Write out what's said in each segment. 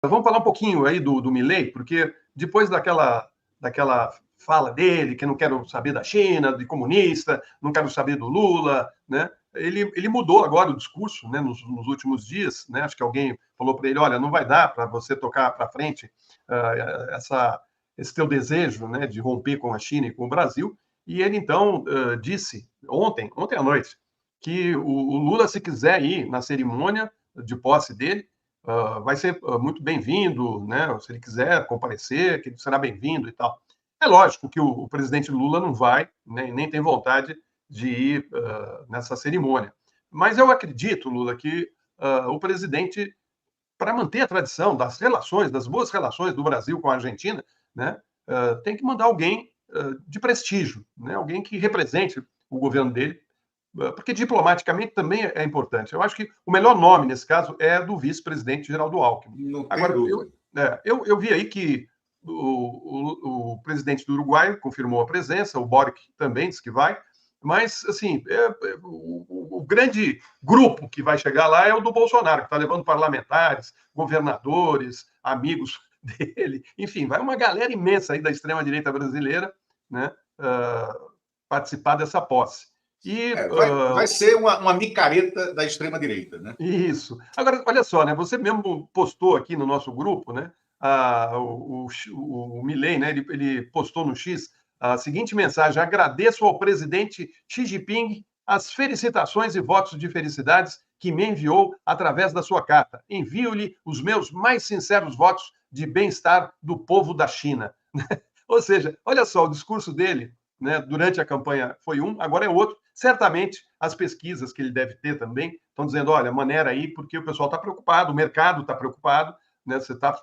Vamos falar um pouquinho aí do Milei, porque depois daquela fala dele, que não quero saber da China, de comunista, não quero saber do Lula, né? Ele mudou agora o discurso, né, nos últimos dias, né? Acho que alguém falou para ele, olha, não vai dar para você tocar para frente esse teu desejo, né, de romper com a China e com o Brasil. E ele então disse ontem à noite que o Lula, se quiser ir na cerimônia de posse dele, vai ser muito bem-vindo, né? Se ele quiser comparecer, que ele será bem-vindo e tal. É lógico que o presidente Lula não vai, né, nem tem vontade de ir nessa cerimônia. Mas eu acredito, Lula, que o presidente, para manter a tradição das relações, das boas relações do Brasil com a Argentina, né, tem que mandar alguém de prestígio, né, alguém que represente o governo dele, porque diplomaticamente também é importante. Eu acho que o melhor nome nesse caso é do vice-presidente Geraldo Alckmin. Não tem Agora, dúvida. Eu vi aí que o presidente do Uruguai confirmou a presença, o Boric também disse que vai, mas, assim, o grande grupo que vai chegar lá é o do Bolsonaro, que está levando parlamentares, governadores, amigos dele, enfim, vai uma galera imensa aí da extrema-direita brasileira, né, participar dessa posse. E, vai ser uma micareta da extrema-direita, né? Isso. Agora, olha só, né? Você mesmo postou aqui no nosso grupo, né? O Milei, né? Ele postou no X a seguinte mensagem: agradeço ao presidente Xi Jinping as felicitações e votos de felicidades que me enviou através da sua carta. Envio-lhe os meus mais sinceros votos de bem-estar do povo da China. Ou seja, olha só, o discurso dele, né, durante a campanha foi um, agora é outro. Certamente as pesquisas que ele deve ter também estão dizendo, olha, maneira aí, porque o pessoal está preocupado, o mercado está preocupado, né, você está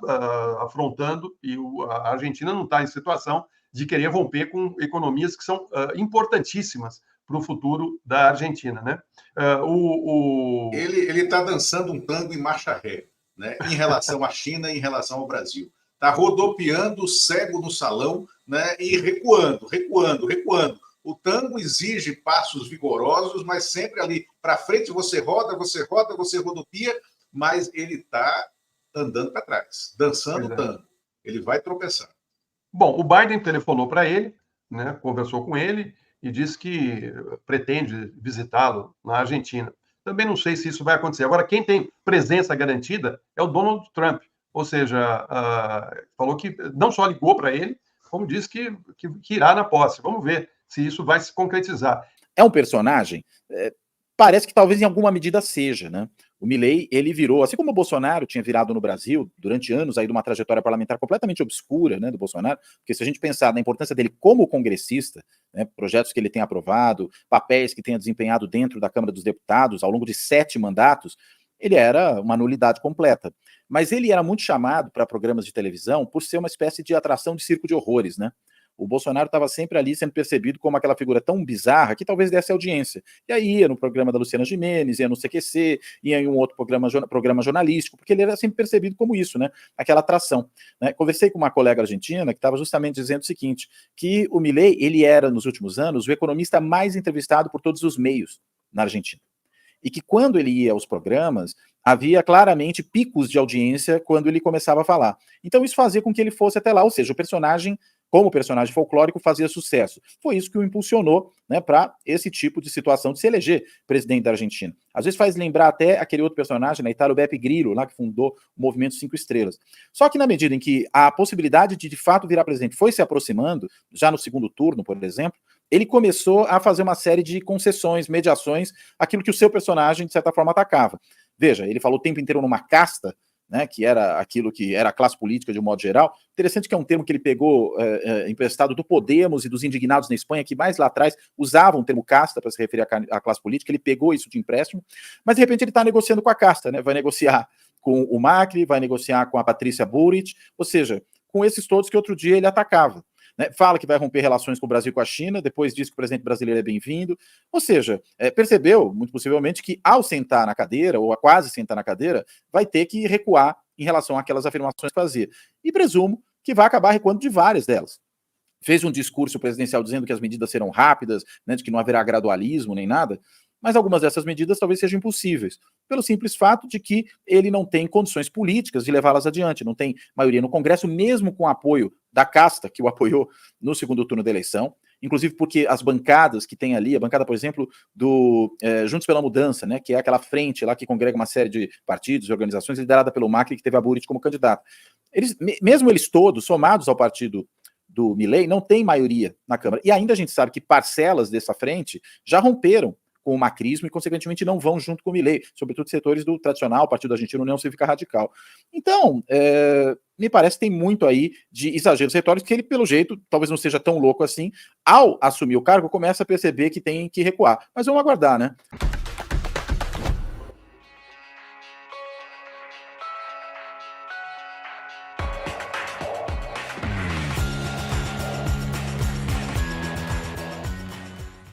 afrontando e a Argentina não está em situação de querer romper com economias que são importantíssimas para o futuro da Argentina, né? Ele está dançando um tango em marcha ré, né? Em relação à China e em relação ao Brasil. Está rodopiando cego no salão, né? E recuando. O tango exige passos vigorosos, mas sempre ali para frente você roda, você rodopia, mas ele está andando para trás, dançando tango. Ele vai tropeçar. Bom, o Biden telefonou para ele, né, conversou com ele e disse que pretende visitá-lo na Argentina. Também não sei se isso vai acontecer. Agora, quem tem presença garantida é o Donald Trump. Ou seja, falou que não só ligou para ele, como disse que irá na posse. Vamos ver se isso vai se concretizar. É um personagem, parece que talvez em alguma medida seja, né? O Milei, ele virou, assim como o Bolsonaro tinha virado no Brasil, durante anos aí de uma trajetória parlamentar completamente obscura, né, do Bolsonaro, porque se a gente pensar na importância dele como congressista, né, projetos que ele tem aprovado, papéis que tenha desempenhado dentro da Câmara dos Deputados ao longo de 7 mandatos, ele era uma nulidade completa. Mas ele era muito chamado para programas de televisão por ser uma espécie de atração de circo de horrores, né? O Bolsonaro estava sempre ali sendo percebido como aquela figura tão bizarra que talvez desse audiência. E aí ia no programa da Luciana Gimenez, ia no CQC, ia em um outro programa jornalístico, porque ele era sempre percebido como isso, né? Aquela atração. Né? Conversei com uma colega argentina que estava justamente dizendo o seguinte, que o Milei, ele era, nos últimos anos, o economista mais entrevistado por todos os meios na Argentina. E que quando ele ia aos programas, havia claramente picos de audiência quando ele começava a falar. Então isso fazia com que ele fosse até lá, ou seja, o personagem, como personagem folclórico, fazia sucesso. Foi isso que o impulsionou, né, para esse tipo de situação de se eleger presidente da Argentina. Às vezes faz lembrar até aquele outro personagem na Itália, o Beppe Grillo, lá que fundou o Movimento 5 Estrelas. Só que na medida em que a possibilidade de fato virar presidente foi se aproximando, já no segundo turno, por exemplo, ele começou a fazer uma série de concessões, mediações, aquilo que o seu personagem, de certa forma, atacava. Veja, ele falou o tempo inteiro numa casta, né, que era aquilo que era a classe política de um modo geral. Interessante que é um termo que ele pegou emprestado do Podemos e dos indignados na Espanha, que mais lá atrás usavam o termo casta para se referir à classe política. Ele pegou isso de empréstimo, mas de repente ele está negociando com a casta, né? Vai negociar com o Macri, vai negociar com a Patrícia Bullrich, ou seja, com esses todos que outro dia ele atacava. Né, fala que vai romper relações com o Brasil e com a China, depois diz que o presidente brasileiro é bem-vindo, ou seja, percebeu, muito possivelmente, que ao sentar na cadeira, ou a quase sentar na cadeira, vai ter que recuar em relação àquelas afirmações que fazia. E presumo que vai acabar recuando de várias delas. Fez um discurso presidencial dizendo que as medidas serão rápidas, né, de que não haverá gradualismo nem nada. mas algumas dessas medidas talvez sejam impossíveis, pelo simples fato de que ele não tem condições políticas de levá-las adiante, não tem maioria no Congresso, mesmo com o apoio da casta que o apoiou no segundo turno da eleição, inclusive porque as bancadas que tem ali, a bancada, por exemplo, do Juntos pela Mudança, né, que é aquela frente lá que congrega uma série de partidos e organizações, liderada pelo Macri, que teve a Buriti como candidato. Mesmo eles todos, somados ao partido do Milei, não tem maioria na Câmara. E ainda a gente sabe que parcelas dessa frente já romperam com o macrismo e, consequentemente, não vão junto com o Milei, sobretudo setores do tradicional Partido Argentino União Cívica Radical. Então, me parece que tem muito aí de exageros retóricos, que ele, pelo jeito, talvez não seja tão louco assim, ao assumir o cargo, começa a perceber que tem que recuar. Mas vamos aguardar, né?